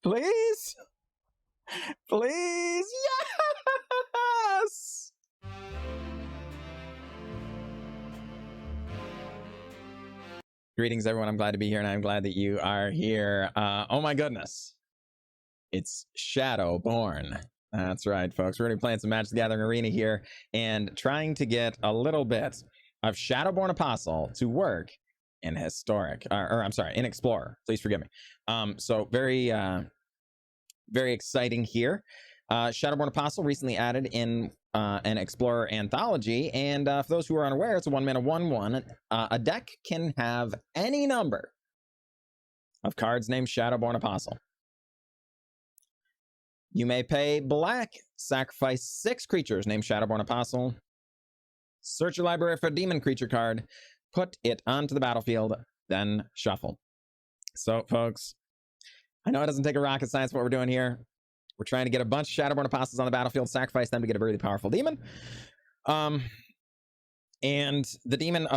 Please? Please? Yes! Greetings, everyone. I'm glad to be here, and I'm glad that you are here. Oh my goodness. It's Shadowborn. That's right, folks. We're going to be playing some Magic the Gathering Arena here and trying to get a little bit of Shadowborn Apostle to work in Historic, I'm sorry, in Explorer. Please forgive me. So very exciting here. Shadowborn Apostle recently added in an Explorer anthology, and for those who are unaware, it's a 1-mana 1/1. A deck can have any number of cards named Shadowborn Apostle. You may pay black, sacrifice 6 creatures named Shadowborn Apostle, search your library for a demon creature card, put it onto the battlefield, then shuffle. So, folks, I know it doesn't take a rocket science what we're doing here. We're trying to get a bunch of Shadowborn Apostles on the battlefield, sacrifice them to get a really powerful demon. And the demons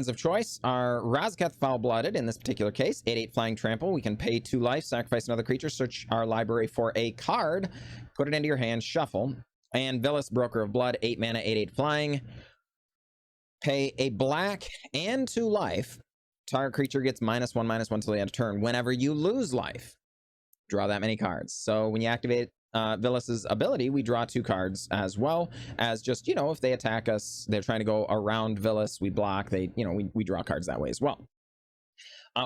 of choice are Razaketh Foul-Blooded in this particular case, 8/8 flying trample. We can pay 2 life, sacrifice another creature, search our library for a card, put it into your hand, shuffle. And Villas, Broker of Blood, 8 mana, 8/8 flying. Pay a black and 2 life. Target creature gets -1/-1 till the end of turn. Whenever you lose life, draw that many cards. So when you activate Villas's ability, we draw 2 cards as well as just, you know, if they attack us, they're trying to go around Villas, we block, we draw cards that way as well.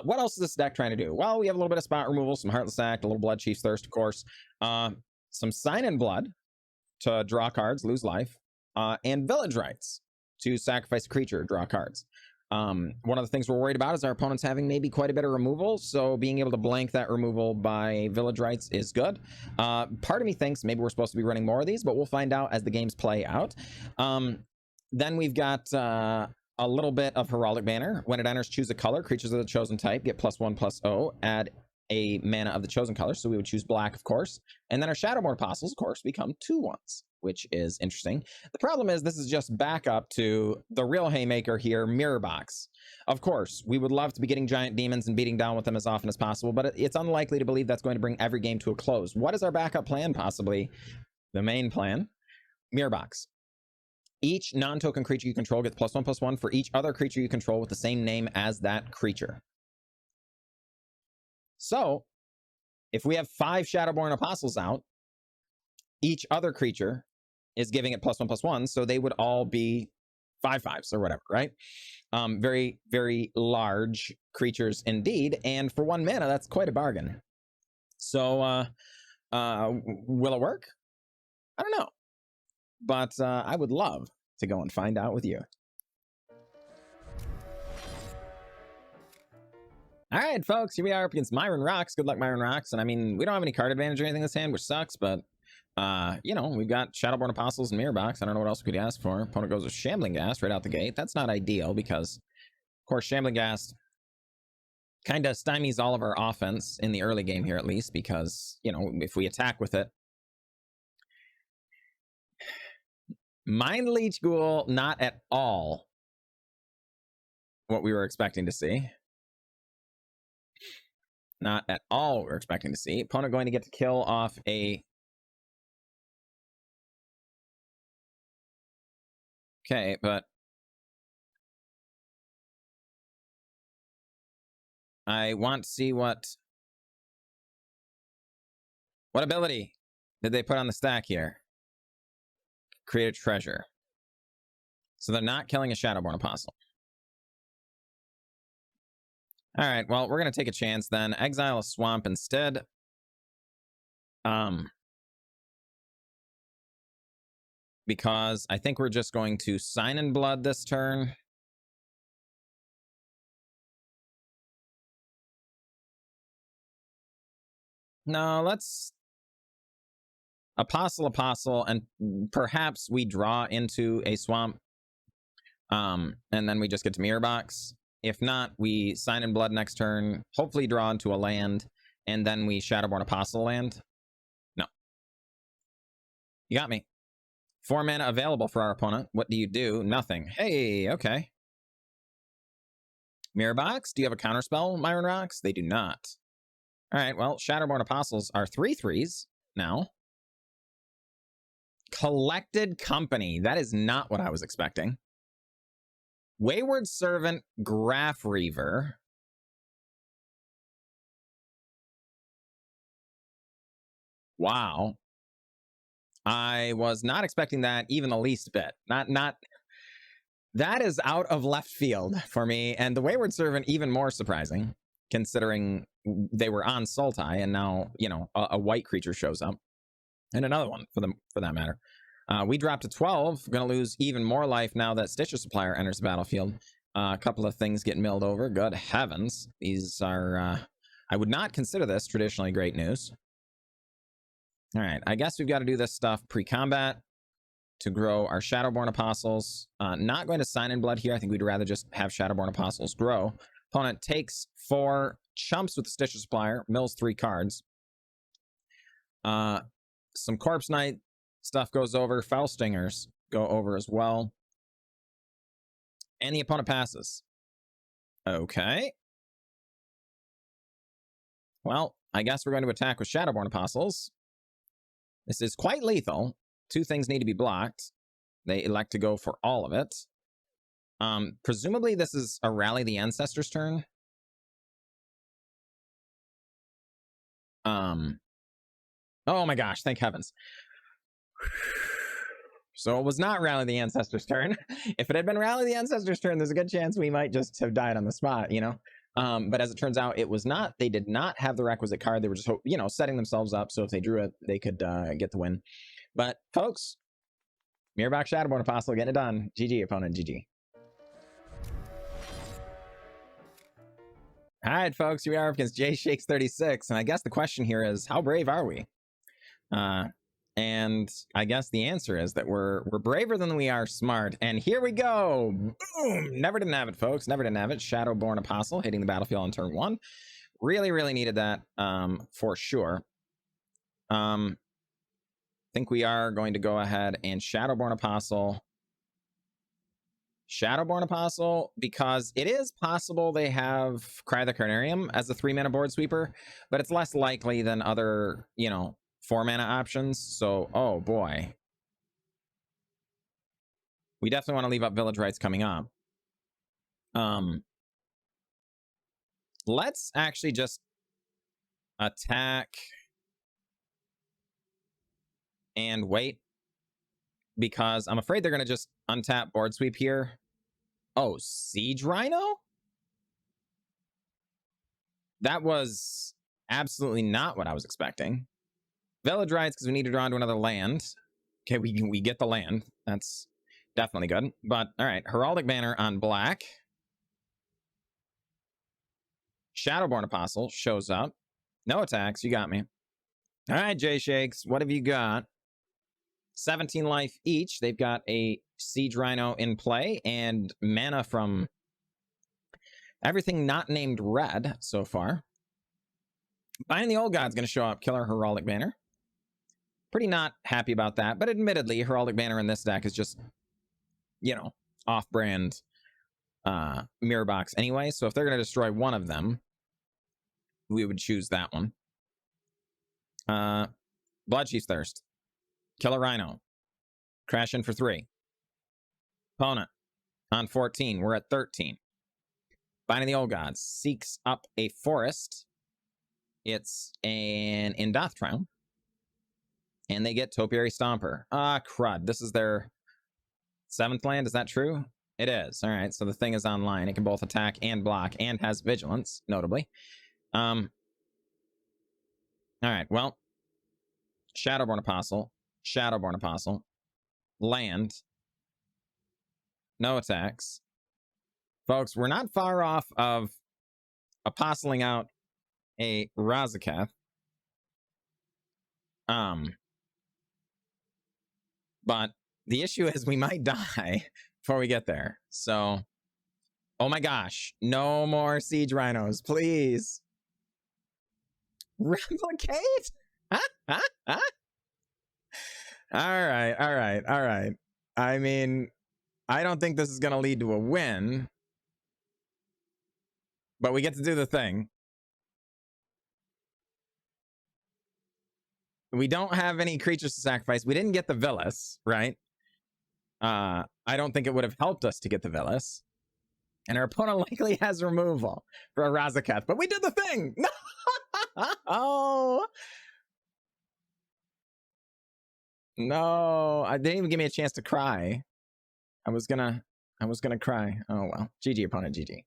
What else is this deck trying to do? Well, we have a little bit of spot removal, some Heartless Act, a little Blood Chief's Thirst, of course, some Sign in Blood to draw cards, lose life, and Village Rites to sacrifice a creature, draw cards. One of the things we're worried about is our opponents having maybe quite a bit of removal, so being able to blank that removal by Village Rites is good. Part of me thinks maybe we're supposed to be running more of these, but we'll find out as the games play out. Then we've got a little bit of Heraldic Banner. When it enters, choose a color. Creatures of the chosen type get +1/+0. Add a mana of the chosen color, so we would choose black, of course. And then our Shadowborn Apostles, of course, become 2/1s, which is interesting. The problem is this is just backup to the real haymaker here, Mirror Box. Of course, we would love to be getting giant demons and beating down with them as often as possible, but it's unlikely to believe that's going to bring every game to a close. What is our backup plan? Possibly the main plan. Mirror Box. Each non-token creature you control gets +1/+1 for each other creature you control with the same name as that creature. So, if we have 5 Shadowborn Apostles out, each other creature is giving it +1/+1, so they would all be 5/5s or whatever, right? Very, very large creatures indeed, and for 1 mana, that's quite a bargain. So, will it work? I don't know, but I would love to go and find out with you. All right, folks, here we are up against Myron Rocks. Good luck, Myron Rocks. And I mean, we don't have any card advantage or anything in this hand, which sucks, but you know, we've got Shadowborn Apostles and Mirror Box. I don't know what else we could ask for. Opponent goes with Shambling Ghast right out the gate. That's not ideal because, of course, Shambling Ghast kind of stymies all of our offense in the early game here, at least, because, you know, if we attack with it. Mind Leech Ghoul, not at all what we were expecting to see. Not at all what we're expecting to see. Opponent going to get to kill off a... Okay, but... I want to see what ability did they put on the stack here? Create a treasure. So they're not killing a Shadowborn Apostle. All right, well, we're going to take a chance then. Exile a swamp instead. Because I think we're just going to Sign in Blood this turn. No, let's Apostle, and perhaps we draw into a swamp. And then we just get to Mirror Box. If not, we Sign in Blood next turn, hopefully draw into a land, and then we Shadowborn Apostle land. No. You got me. 4 mana available for our opponent. What do you do? Nothing. Hey, okay. Mirror Box, do you have a counterspell, Myron Rocks? They do not. All right, well, Shadowborn Apostles are 3/3s now. Collected Company. That is not what I was expecting. Wayward Servant, Graph Reaver. Wow. I was not expecting that even the least bit. Not that is out of left field for me, and the Wayward Servant even more surprising, considering they were on Sultai, and now, you know, a white creature shows up. And another one, for that matter. We dropped to 12. Gonna lose even more life now that Stitcher Supplier enters the battlefield. A couple of things get milled over. Good heavens. These are... I would not consider this traditionally great news. All right, I guess we've got to do this stuff pre-combat to grow our Shadowborn Apostles. Not going to sign in blood here. I think we'd rather just have Shadowborn Apostles grow. Opponent takes 4, chumps with the Stitcher Supplier, mills 3 cards. Some Corpse Knight stuff goes over. Foul Stingers go over as well. And the opponent passes. Okay. Well, I guess we're going to attack with Shadowborn Apostles. This is quite lethal. 2 things need to be blocked. They elect to go for all of it. Presumably this is a Rally the Ancestors turn. Oh my gosh, thank heavens. So it was not Rally the Ancestors turn. If it had been Rally the Ancestors turn, there's a good chance we might just have died on the spot, you know? But as it turns out, it was not. They did not have the requisite card. They were just, you know, setting themselves up so if they drew it, they could get the win. But folks, Mirrorbox Shadowborn Apostle getting it done. GG, opponent, GG. All right, folks, here we are against Jay Shakes 36, and I guess the question here is, how brave are we? And I guess the answer is that we're braver than we are smart. And here we go. Boom! Never didn't have it, folks. Never didn't have it. Shadowborn Apostle hitting the battlefield on turn 1. Really, really needed that for sure. I think we are going to go ahead and Shadowborn Apostle. Shadowborn Apostle, because it is possible they have Cry the Carnarium as a 3-mana board sweeper, but it's less likely than other, you know, 4-mana options. So, oh boy. We definitely want to leave up Village Rites coming up. Let's actually just attack and wait, because I'm afraid they're going to just untap board sweep here. Oh, Siege Rhino? That was absolutely not what I was expecting. Village Rites, because we need to draw into another land. Okay, we get the land. That's definitely good. But, all right, Heraldic Banner on black. Shadowborn Apostle shows up. No attacks, you got me. All right, Jay Shakes, what have you got? 17 life each. They've got a Siege Rhino in play and mana from everything not named red so far. Buying the Old God's going to show up. Killer Heraldic Banner. Pretty not happy about that, but admittedly, Heraldic Banner in this deck is just, you know, off-brand mirror box anyway. So if they're going to destroy one of them, we would choose that one. Bloodchief's Thirst. Killer Rhino. Crash in for 3. Opponent on 14. We're at 13. Binding the Old Gods seeks up a forest. It's an Indothtrium. And they get Topiary Stomper. Ah, crud. This is their 7th land. Is that true? It is. All right. So the thing is online. It can both attack and block and has vigilance, notably. All right. Well, Shadowborn Apostle. Shadowborn Apostle. Land. No attacks. Folks, we're not far off of apostling out a Razaketh. But the issue is we might die before we get there. So, oh my gosh, no more Siege Rhinos, please. Replicate? All right, all right, all right. I mean, I don't think this is going to lead to a win, but we get to do the thing. We don't have any creatures to sacrifice. We didn't get the Villas, right? I don't think it would have helped us to get the Villas. And our opponent likely has removal for a Razaketh, but we did the thing! Oh! No, I didn't even give me a chance to cry. I was gonna cry. Oh well. GG opponent, GG.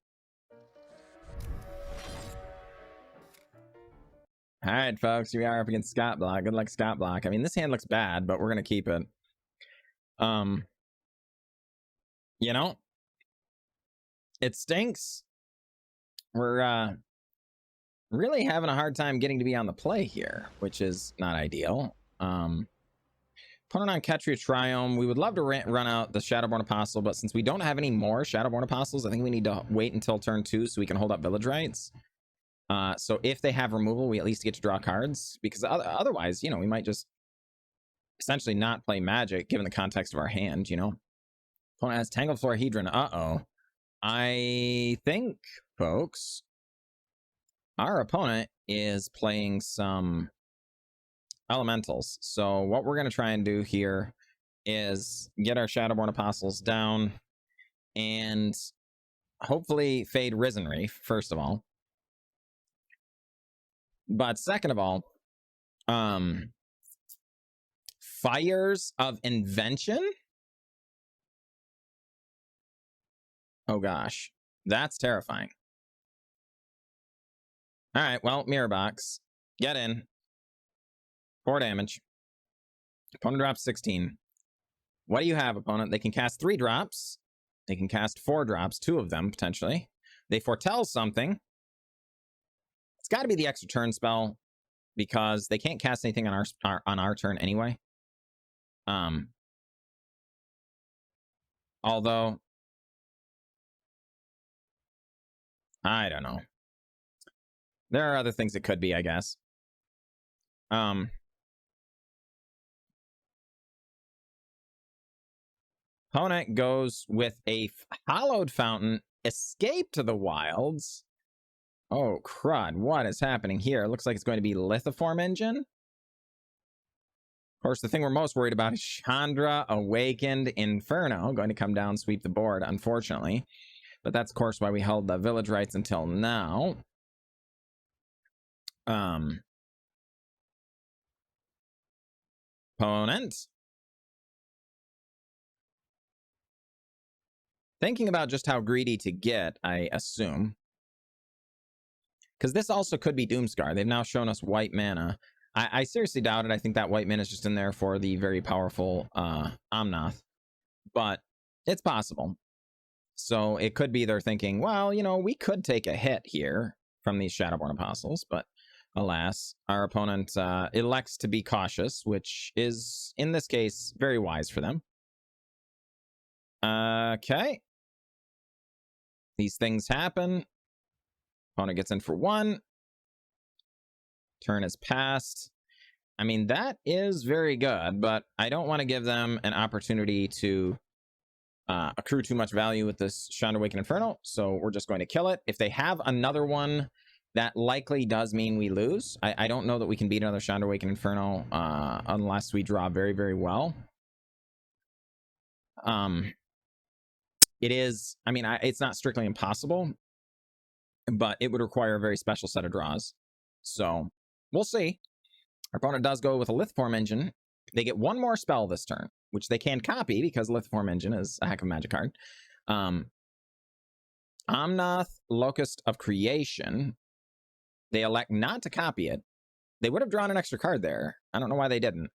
All right, folks, we are up against Scott Block. Good luck, Scott Block. I mean, this hand looks bad, but we're gonna keep it. You know, it stinks. We're really having a hard time getting to be on the play here, which is not ideal. Opponent on Ketria Triome. We would love to run out the Shadowborn Apostle, but since we don't have any more Shadowborn Apostles, I think we need to wait until turn 2 so we can hold up Village Rites. So if they have removal, we at least get to draw cards, because otherwise, you know, we might just essentially not play Magic given the context of our hand, you know. Opponent has Tangled Florahedron. Uh-oh. I think, folks, our opponent is playing some elementals. So what we're going to try and do here is get our Shadowborn Apostles down and hopefully fade Risen Reef, first of all. But second of all, Fires of Invention? Oh gosh, that's terrifying. All right, well, Mirror Box. Get in. 4 damage. Opponent drops 16. What do you have, opponent? They can cast 3 drops. They can cast 4 drops, 2 of them, potentially. They foretell something. It's got to be the extra turn spell, because they can't cast anything on our turn anyway. Although, I don't know. There are other things it could be, I guess. Opponent goes with a Hallowed Fountain, Escape to the Wilds. Oh, crud. What is happening here? It looks like it's going to be Lithiform Engine. Of course, the thing we're most worried about is Chandra Awakened Inferno. Going to come down, sweep the board, unfortunately. But that's, of course, why we held the Village Rites until now. Opponent. Thinking about just how greedy to get, I assume. Because this also could be Doomscar. They've now shown us white mana. I seriously doubt it. I think that white mana is just in there for the very powerful Omnath. But it's possible. So it could be they're thinking, well, you know, we could take a hit here from these Shadowborn Apostles. But alas, our opponent elects to be cautious, which is, in this case, very wise for them. Okay. These things happen. Opponent gets in for 1. Turn is passed. I mean, that is very good, but I don't want to give them an opportunity to accrue too much value with this Chandra Awakened Inferno, so we're just going to kill it. If they have another one, that likely does mean we lose. I don't know that we can beat another Chandra Awakened Inferno unless we draw very, very well. It is, I mean, it's not strictly impossible, but it would require a very special set of draws. So we'll see. Our opponent does go with a Lithiform Engine. They get 1 more spell this turn, which they can copy because Lithiform Engine is a heck of a magic card. Omnath, Locust of Creation. They elect not to copy it. They would have drawn an extra card there. I don't know why they didn't.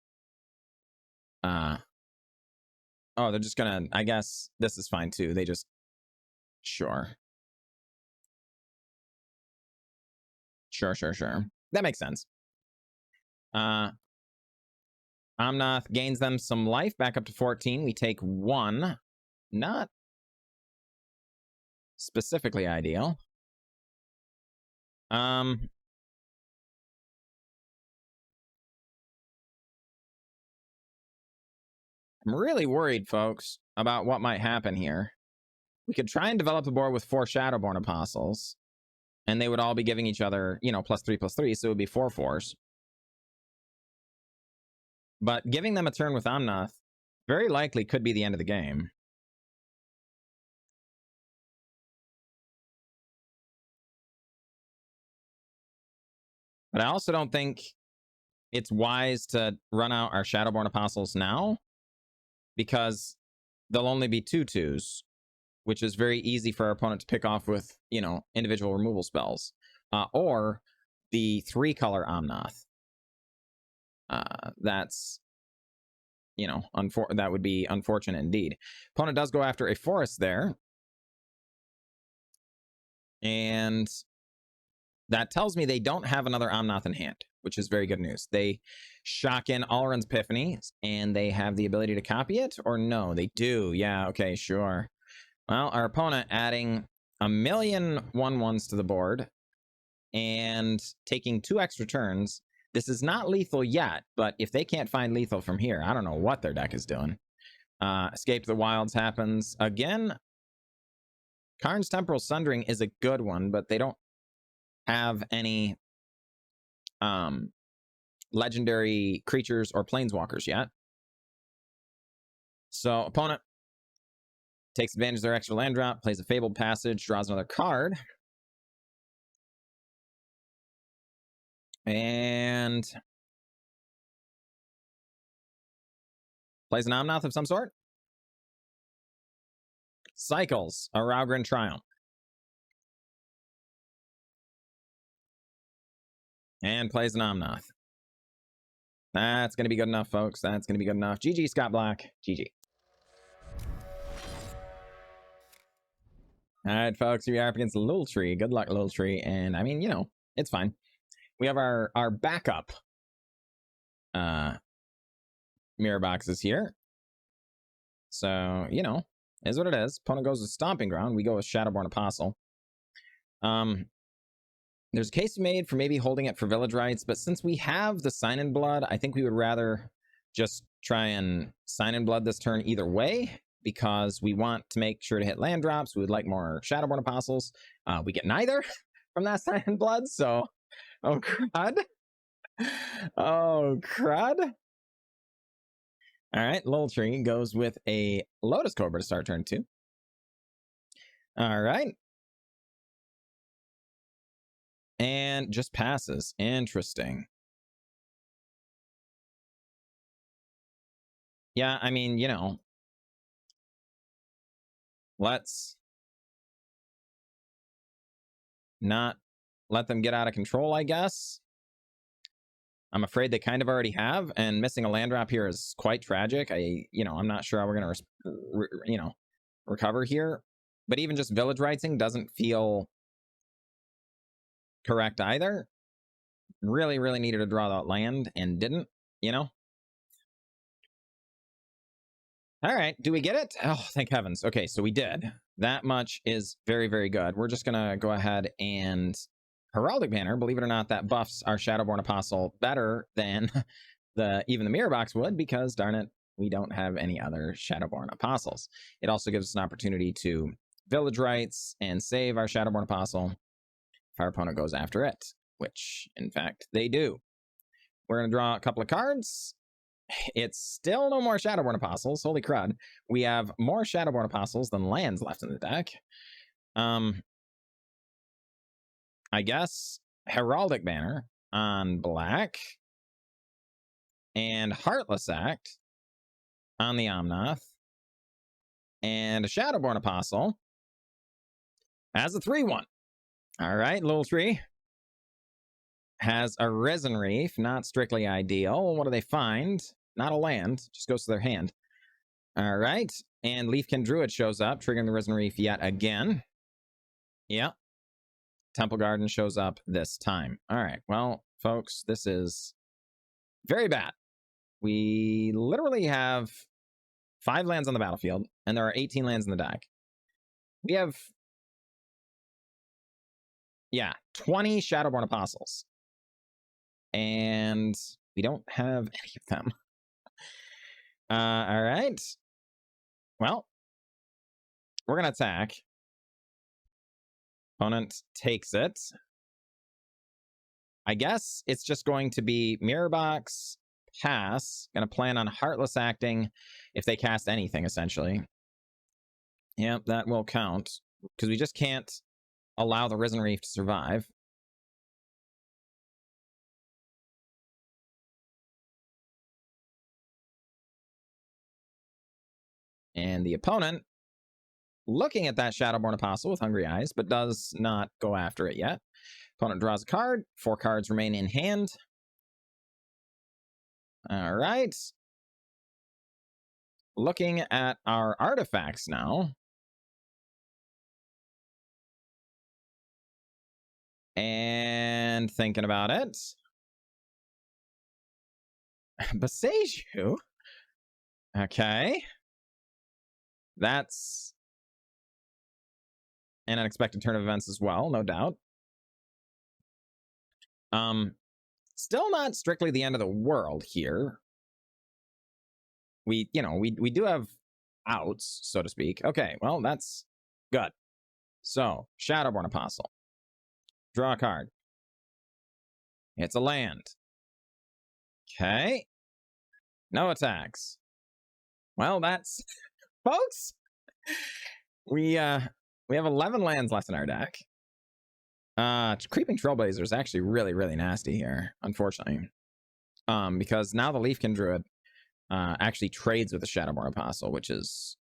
Oh, they're just gonna, I guess this is fine too. They just, sure. Sure. That makes sense. Omnath gains them some life, back up to 14. We take 1. Not specifically ideal. I'm really worried, folks, about what might happen here. We could try and develop the board with 4 Shadowborn Apostles, and they would all be giving each other, you know, +3/+3, so it would be 4/4s. But giving them a turn with Omnath very likely could be the end of the game. But I also don't think it's wise to run out our Shadowborn Apostles now, because they'll only be 2/2s, which is very easy for our opponent to pick off with, you know, individual removal spells. Or the 3-color Omnath. That's, you know, that would be unfortunate indeed. Opponent does go after a forest there. And that tells me they don't have another Omnath in hand, which is very good news. They shock in Alrund's Epiphany, and they have the ability to copy it, or no? They do. Yeah, okay, sure. Well, our opponent adding a million 1/1s to the board and taking 2 extra turns. This is not lethal yet, but if they can't find lethal from here, I don't know what their deck is doing. Escape the Wilds happens again. Karn's Temporal Sundering is a good one, but they don't have any legendary creatures or planeswalkers yet. So opponent takes advantage of their extra land drop, plays a Fabled Passage, draws another card. And plays an Omnath of some sort. Cycles a Raugrin Triumph. And plays an Omnath. That's going to be good enough, folks. That's going to be good enough. GG, Scott Black. GG. All right, folks. We are up against Little Tree. Good luck, Little Tree. And, I mean, you know, it's fine. We have our backup mirror boxes here. So, you know, is what it is. Opponent goes with Stomping Ground. We go with Shadowborn Apostle. There's a case made for maybe holding it for Village Rites, but since we have the Sign in Blood, I think we would rather just try and Sign in Blood this turn either way, because we want to make sure to hit land drops. We would like more Shadowborn Apostles. We get neither from that Sign in Blood, so... Oh, crud. Oh, crud. All right, Little Tree goes with a Lotus Cobra to start turn 2. All right. And just passes. Interesting. Yeah, I mean, you know, let's not let them get out of control, I guess. I'm afraid they kind of already have, and missing a land drop here is quite tragic. I'm not sure how we're going to, recover here. But even just Village Righting doesn't feel correct either. Really, really needed to draw that land and didn't, you know? All right, do we get it? Oh, thank heavens. Okay, so we did. That much is very, very good. We're just going to go ahead and Heraldic Banner. Believe it or not, that buffs our Shadowborn Apostle better than even the Mirror Box would, because, darn it, we don't have any other Shadowborn Apostles. It also gives us an opportunity to Village Rites and save our Shadowborn Apostle if our opponent goes after it, which, in fact, they do. We're going to draw a couple of cards. It's still no more Shadowborn Apostles. Holy crud. We have more Shadowborn Apostles than lands left in the deck. I guess Heraldic Banner on black and Heartless Act on the Omnath, and a Shadowborn Apostle as a 3/1. All right, Little Tree has a Risen Reef, not strictly ideal. What do they find? Not a land, just goes to their hand. All right, and Leafkin Druid shows up, triggering the Risen Reef yet again. Yeah. Temple Garden shows up this time. All right, well, folks, this is very bad. We literally have 5 lands on the battlefield, and there are 18 lands in the deck. We have, 20 Shadowborn Apostles. And we don't have any of them. All right. Well, we're going to attack. Opponent takes it. I guess it's just going to be Mirror Box, pass. Gonna plan on Heartless acting if they cast anything, essentially. Yep, that will count. Because we just can't allow the Risen Reef to survive. And the opponent, looking at that Shadowborn Apostle with hungry eyes, but does not go after it yet. Opponent draws a card. 4 cards remain in hand. All right. Looking at our artifacts now. And thinking about it. Beseju? Okay. That's an unexpected turn of events as well, no doubt. Still not strictly the end of the world here. We do have outs, so to speak. Okay, well, that's good. So, Shadowborn Apostle. Draw a card. It's a land. Okay. No attacks. Well, that's... Folks! We have 11 lands left in our deck. Creeping Trailblazer is actually really, really nasty here, unfortunately. Because now the Leafkin Druid actually trades with the Shadowborn Apostle, which is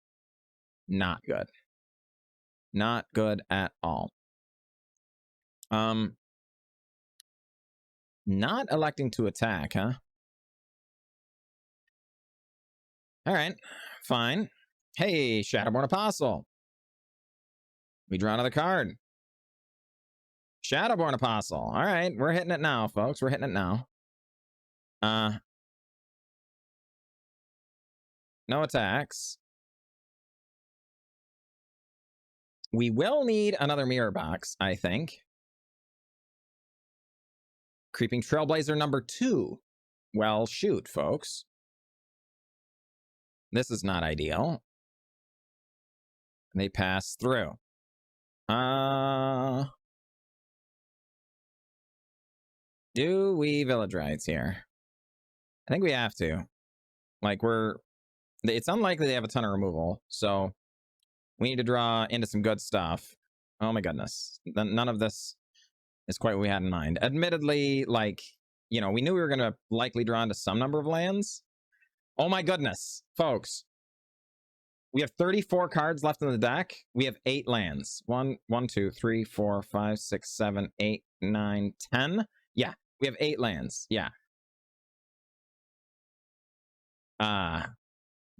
not good. Not good at all. Not electing to attack, huh? All right, fine. Hey, Shadowborn Apostle. We draw another card. Shadowborn Apostle. All right, we're hitting it now, folks. We're hitting it now. No attacks. We will need another mirror box, I think. Creeping Trailblazer number 2. Well, shoot, folks. This is not ideal. They pass through. Do we Village Rites here? I think we have to. Like, it's unlikely they have a ton of removal, so we need to draw into some good stuff. Oh my goodness. None of this is quite what we had in mind. Admittedly, like, we knew we were going to likely draw into some number of lands. Oh my goodness, folks. We have 34 cards left in the deck. We have 8 lands. 1, 2, 3, 4, 5, 6, 7, 8, 9, 10. Yeah, we have 8 lands. Yeah.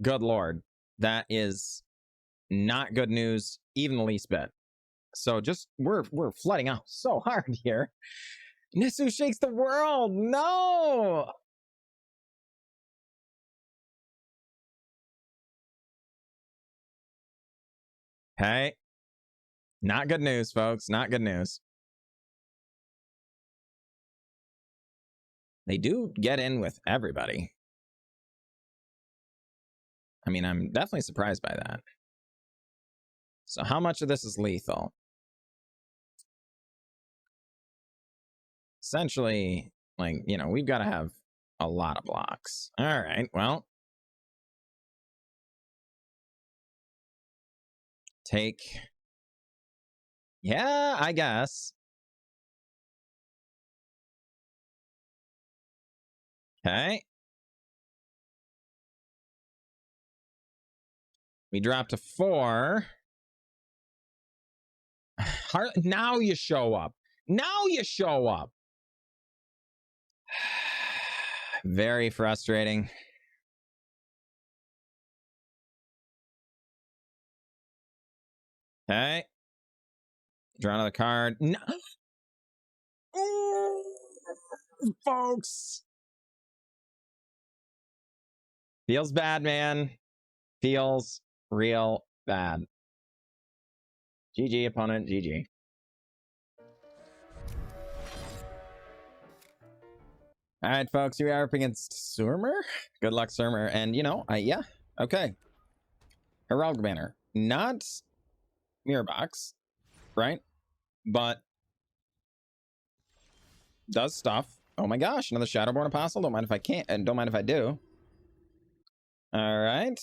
Good lord. That is not good news, even the least bit. So just, we're flooding out so hard here. Nisu shakes the world. No! Okay. Not good news, folks. Not good news. They do get in with everybody. I mean, I'm definitely surprised by that. So how much of this is lethal? Essentially, like, we've got to have a lot of blocks. All right, well. Take. Yeah, I guess. Okay. We drop to 4. Now you show up. Now you show up. Very frustrating. Okay. Draw another card. No. Ooh, folks. Feels bad, man. Feels real bad. GG, opponent. GG. All right, folks. Here we are up against Surmer. Good luck, Surmer. And, yeah. Okay. Heraldic Banner. Not Mirror Box, right? But does stuff. Oh my gosh, another Shadowborn Apostle. Don't mind if I can't, and don't mind if I do. All right.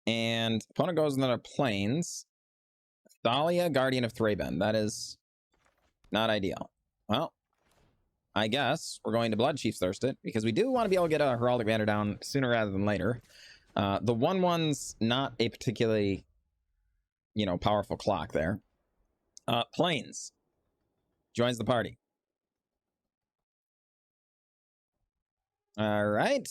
And opponent goes into their planes. Thalia, Guardian of Thraben. That is not ideal. Well, I guess we're going to Bloodchief's Thirst it, because we do want to be able to get a Heraldic Banner down sooner rather than later. The 1/1's not a particularly, you know, powerful clock there. Planes joins the party. All right.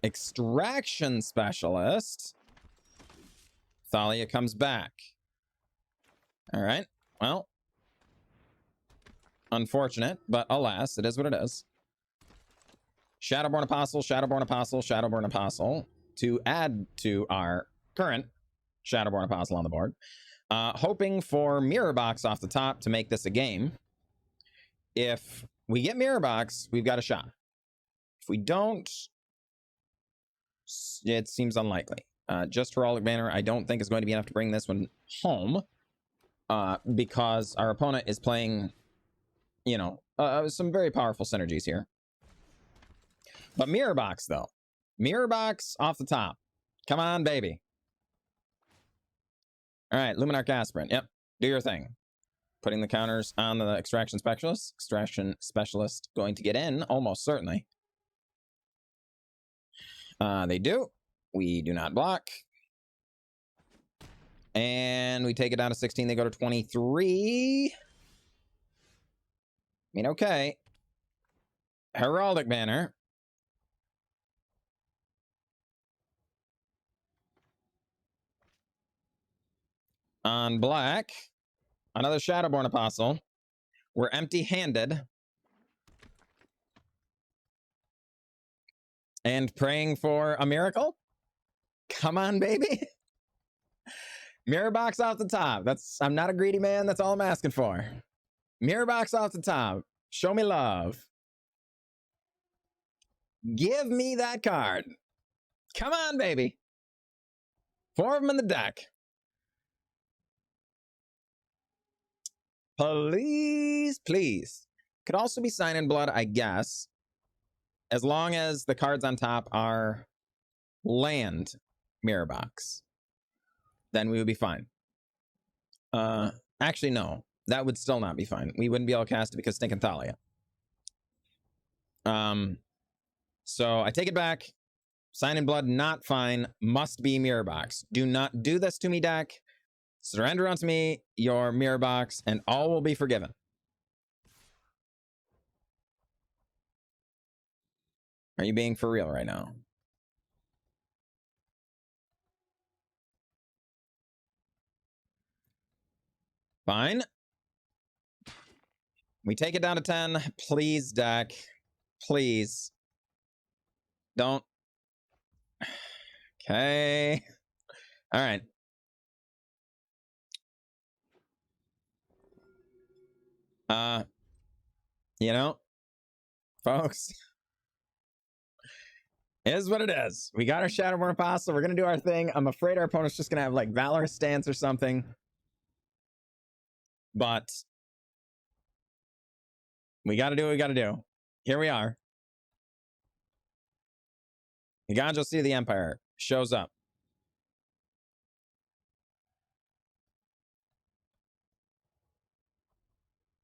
Extraction Specialist. Thalia comes back. All right. Well, unfortunate, but alas, it is what it is. Shadowborn Apostle, Shadowborn Apostle, Shadowborn Apostle to add to our current Shadowborn Apostle on the board. Hoping for Mirror Box off the top to make this a game. If we get Mirror Box, we've got a shot. If we don't, it seems unlikely. Just Heraldic Banner, I don't think is going to be enough to bring this one home. Because our opponent is playing, you know, some very powerful synergies here. But Mirror Box, though. Mirror Box off the top. Come on, baby. All right, Luminarch Aspirant. Yep, do your thing. Putting the counters on the Extraction Specialist. Extraction Specialist going to get in, almost certainly. They do. We do not block. And we take it down to 16. They go to 23. I mean, okay. Heraldic Banner. On black. Another Shadowborn Apostle. We're empty-handed. And praying for a miracle? Come on, baby. Mirror Box off the top. I'm not a greedy man. That's all I'm asking for. Mirror Box off the top. Show me love. Give me that card. Come on, baby. 4 of them in the deck. Please, please. Could also be Sign in Blood, I guess. As long as the cards on top are land Mirror Box. Then we would be fine. Actually, no. That would still not be fine. We wouldn't be able to cast it because Stinking Thalia. So I take it back. Sign in Blood, not fine. Must be Mirror Box. Do not do this to me, deck. Surrender unto me your Mirror Box, and all will be forgiven. Are you being for real right now? Fine. We take it down to 10. Please, deck. Please. Don't. Okay. All right. You know, folks, is what it is. We got our Shadowborn Apostle. We're going to do our thing. I'm afraid our opponent's just going to have like Valorous Stance or something. But we got to do what we got to do. Here we are. Higanjo Seat of the Empire shows up.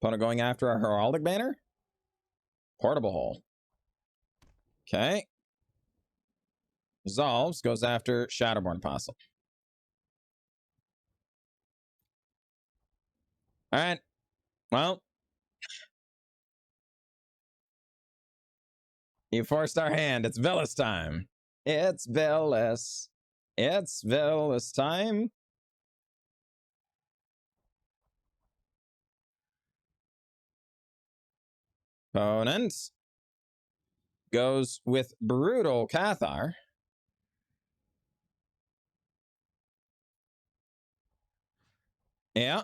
Opponent going after our Heraldic Banner. Portable Hole. Okay. Resolves, goes after Shadowborn Apostle. All right. Well, you forced our hand. It's Villas time. It's Villas. It's Villas time. Opponent goes with Brutal Cathar. Yeah.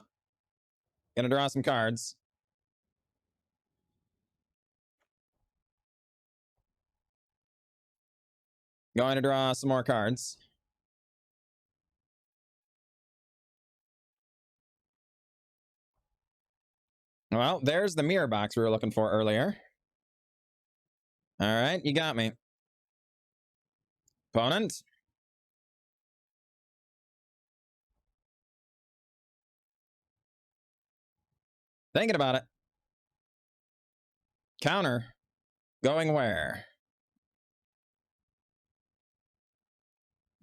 Gonna draw some cards. Going to draw some more cards. Well, there's the mirror box we were looking for earlier. All right, you got me. Opponent. Thinking about it. Counter. Going where?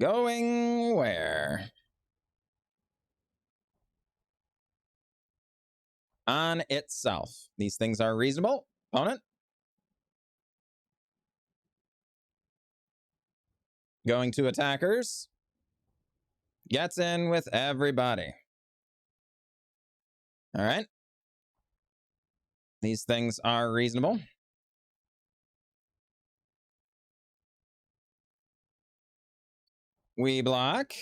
Going where? On itself. These things are reasonable. Opponent. Going to attackers. Gets in with everybody. All right. These things are reasonable. We block.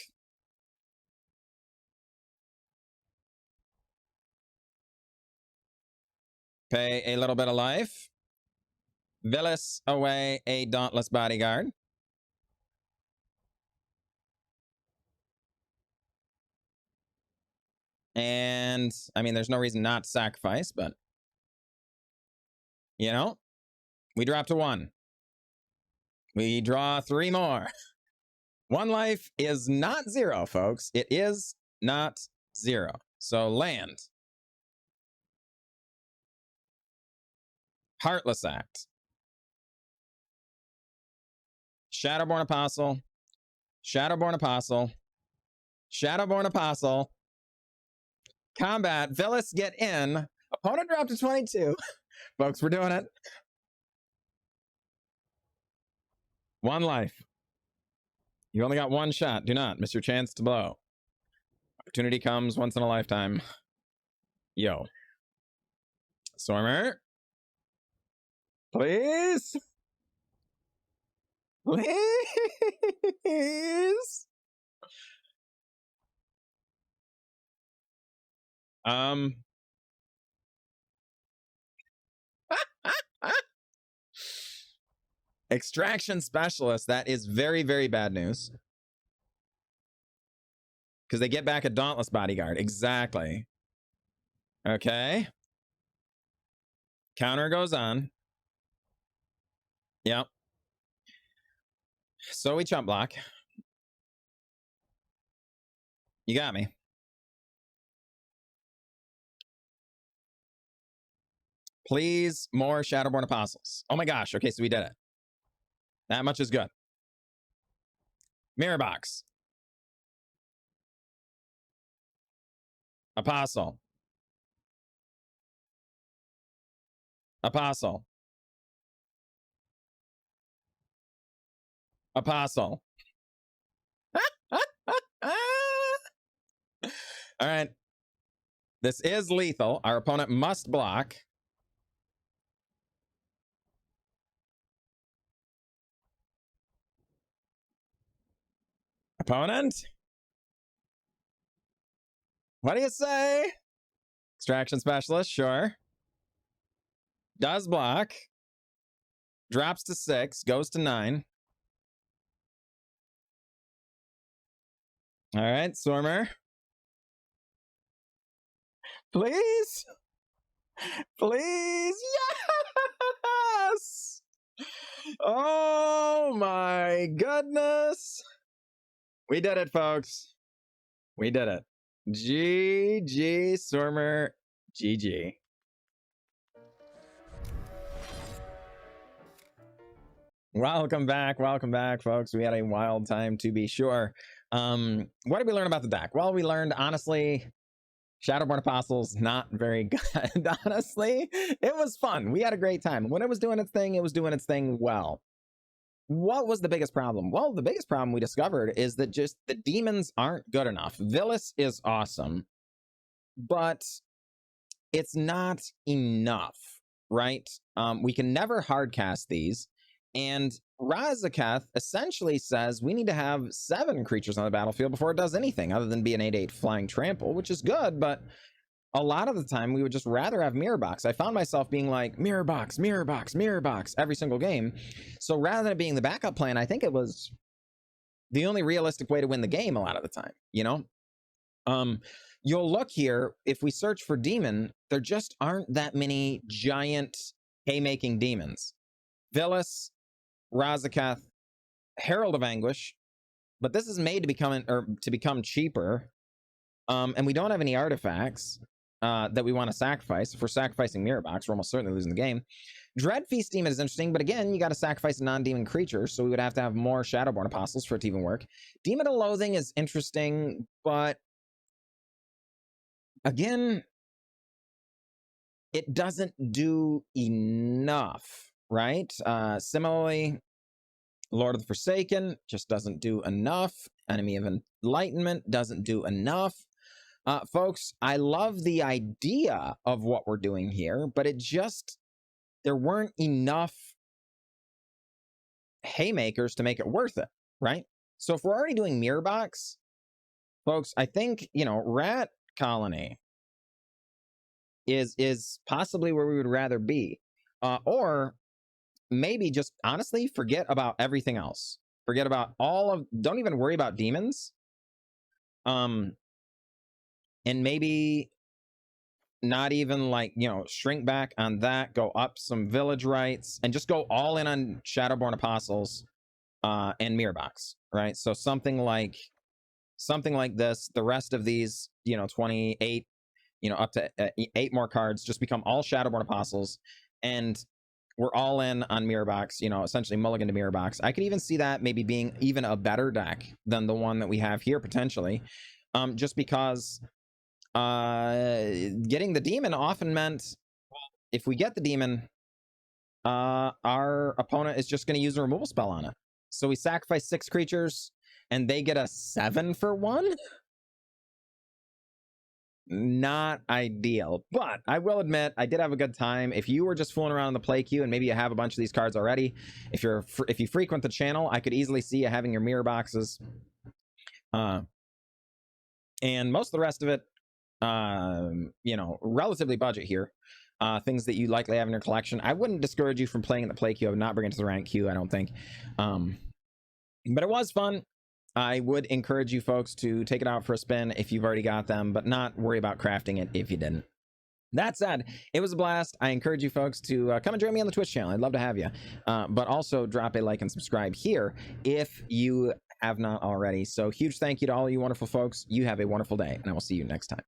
Pay a little bit of life. Villas away a Dauntless Bodyguard. And, I mean, there's no reason not to sacrifice, but, you know, we drop to 1. We draw 3 more. 1 life is not 0, folks. It is not 0. So, land. Heartless Act. Shadowborn Apostle. Shadowborn Apostle. Shadowborn Apostle. Combat. Villas get in. Opponent dropped to 22. Folks, we're doing it. 1 life. You only got 1 shot. Do not miss your chance to blow. Opportunity comes once in a lifetime. Yo. Stormer. Please. Please. Extraction Specialist. That is very, very bad news. Because they get back a Dauntless Bodyguard. Exactly. Okay. Counter goes on. Yep. So we chump block. You got me. Please, more Shadowborn Apostles. Oh my gosh. Okay, so we did it. That much is good. Mirror box. Apostle. Apostle. Apostle. All right. This is lethal. Our opponent must block. Opponent? What do you say? Extraction Specialist, sure. Does block. Drops to 6, goes to 9. All right, Stormer. Please? Please? Yes! Oh my goodness. We did it, folks. We did it. GG, Stormer. GG. Welcome back, folks. We had a wild time, to be sure. What did we learn about the deck? Well, we learned, honestly, Shadowborn Apostles, not very good, honestly. It was fun. We had a great time. When it was doing its thing, it was doing its thing well. What was the biggest problem? Well, the biggest problem we discovered is that just the demons aren't good enough. Villas is awesome, but it's not enough, right? We can never hardcast these. And Razaketh essentially says we need to have 7 creatures on the battlefield before it does anything other than be an 8/8 flying trample, which is good, but a lot of the time we would just rather have mirror box. I found myself being like mirror box, mirror box, mirror box every single game. So rather than it being the backup plan, I think it was the only realistic way to win the game a lot of the time, you know? you'll look here, if we search for demon, there just aren't that many giant haymaking demons. Villas, Razaketh, Herald of Anguish, but this is made to become cheaper. And we don't have any artifacts that we want to sacrifice. If we're sacrificing Mirror Box, we're almost certainly losing the game. Dread Feast Demon is interesting, but again, you got to sacrifice a non-demon creature, so we would have to have more Shadowborn Apostles for it to even work. Demon of Loathing is interesting, but again, it doesn't do enough, right? Similarly, Lord of the Forsaken just doesn't do enough. Enemy of Enlightenment doesn't do enough. Folks, I love the idea of what we're doing here, but there weren't enough haymakers to make it worth it, right? So if we're already doing Mirror Box, folks, I think, Rat Colony is possibly where we would rather be. Or maybe just honestly forget about everything else. Forget about don't even worry about demons. And maybe not even shrink back on that, go up some village rights, and just go all in on Shadowborn Apostles and Mirror Box, right? So something like this. The rest of these, 28, up to 8 more cards just become all Shadowborn Apostles, and we're all in on Mirror Box, essentially mulligan to Mirror Box. I could even see that maybe being even a better deck than the one that we have here potentially, just because getting the demon often meant, if we get the demon, our opponent is just going to use a removal spell on it. So we sacrifice 6 creatures and they get a 7 for 1? Not ideal, but I will admit I did have a good time. If you were just fooling around in the play queue and maybe you have a bunch of these cards already, if you frequent the channel, I could easily see you having your Mirror Boxes, and most of the rest of it, relatively budget here. Things that you likely have in your collection. I wouldn't discourage you from playing in the play queue. I would not bring it to the rank queue, I don't think. But it was fun. I would encourage you folks to take it out for a spin if you've already got them, but not worry about crafting it if you didn't. That said, it was a blast. I encourage you folks to come and join me on the Twitch channel. I'd love to have you. But also drop a like and subscribe here if you have not already. So huge thank you to all you wonderful folks. You have a wonderful day, and I will see you next time.